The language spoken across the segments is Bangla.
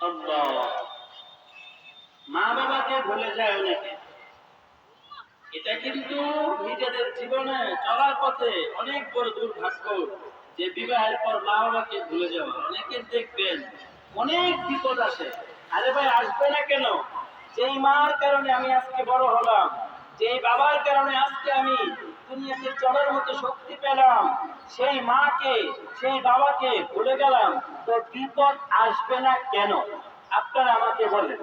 আল্লাহ, মা বাবাকে ভুলে যায় অনেকে। এটা কিন্তু নিজেদের জীবনে চলার পথে অনেক বড় দুর্ভাগ্য, যে বিবাহের পর মা বাবাকে ভুলে যাওয়া। অনেকের দেখবেন অনেক বিপদ আসে। আরে ভাই, আসবে না কেন? যেই মার কারণে আমি আজকে বড় হলাম, যেই বাবার কারণে আজকে আমি দুনিয়াতে চলার মতো শক্তি পেলাম, সেই মাকে সেই বাবাকে ভুলে গেলাম, তো বিপদ আসবে না কেন? আপনারা আমাকে বলেন,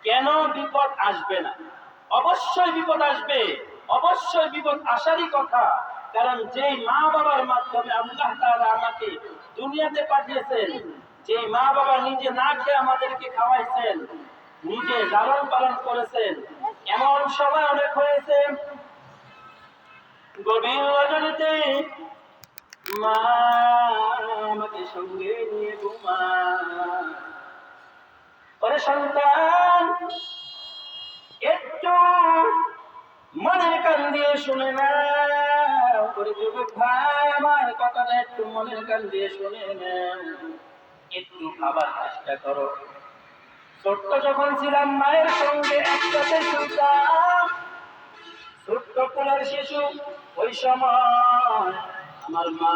কেন বিপদ আসবে না? অবশ্যই বিপদ আসবে, অবশ্যই বিপদ আসারই কথা। কারণ যেই মা বাবার মাধ্যমে আল্লাহ তাআলা আমাকে দুনিয়াতে পাঠিয়েছেন, যে মা বাবা নিজে না খেয়ে আমাদেরকে খাওয়াইছেন, নিজে লালন পালন করেছেন, এমন সময় অনেক হয়েছে গভীর রজনীতে মা আমাকে সঙ্গে নিয়ে ঘুমায়। ওরে সন্তান, একটু মনের কান দিয়ে শুনে না। ওরে যুবক ভাই, আমার কথাটা একটু মনের কান দিয়ে শুনে না। একটু ভাবার চেষ্টা করো। ছোট্ট যখন ছিলাম, মায়ের সঙ্গে একসাথে শুইতাম। ছোট্ট কোলের শিশু, ওই সময় আমার মা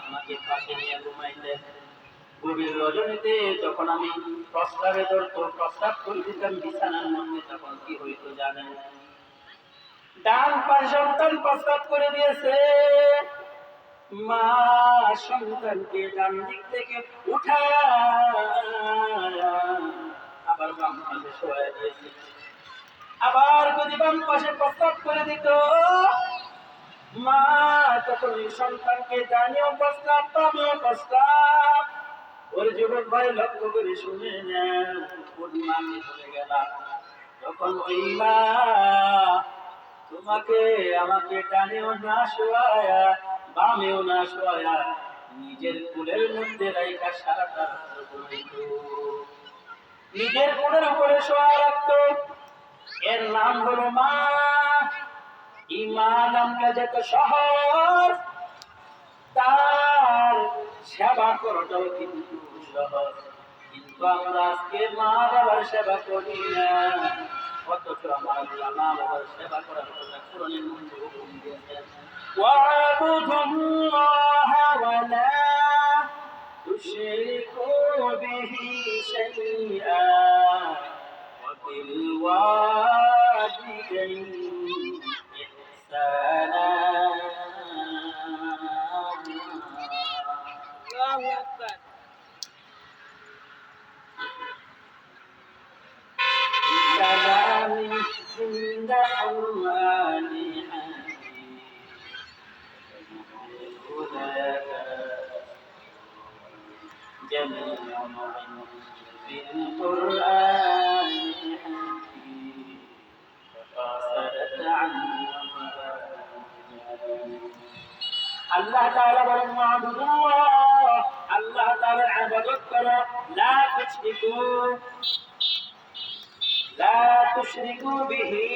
আমাকে পাশে নিয়ে ঘুমাইতেন। গভীর রজনীতে যখন আমি প্রস্রাবে ধরতো, প্রস্রাব করে দিতাম বিছানার মধ্যে, তখন কি হইতো জানেন? ডান পাশ সন্তান প্রস্রাব করে দিয়েছে, মা সন্তানকে ডান দিক থেকে উঠায় আবার বাম পাশে শোয়া দিয়েছে। আবার যদি বাম পাশে প্রস্রাব করে দিত, মা তখন সন্তানকে ডানেও প্রস্রাব বামেও প্রস্রাব। ওর যুবক ভাই, লক্ষ্য করে শুনে নেন, কোন মাকে চলে গেলাম। তখন ওই মা তোমাকে আমাকে ডানেও না শোয়া, বামেও না শোয়া, নিজের কোলের মধ্যে রাইখা সারাটা নিজের কোলের উপরে শোয়া রাখতো। এর নাম হলো মা। ইমান আমরা যত সহজ, তার সেবা করাটাও কিন্তু সহজ। কিন্তু আমরা আজকে মা বাবার সেবা করি না, অথচ আমার মা বাবার সেবা করার কথা কোরআনের মধ্যে হুকুম দিয়েছেন, ওয়াবুদুল্লাহ ওয়ালা তুশরিকু বিহি শাইআ ওয়া বিল ওয়ালিদাইনি ইহসানা। আল্লাহু আকবার। كلام عند قرآن حكيم جميع في القرآن حكيم فقاصرت عنه আল্লাহ তাআলা বলেন, মা'বুদুল্লাহ, আল্লাহ তাআলার ইবাদত করো, লা তুশরিকু বিহি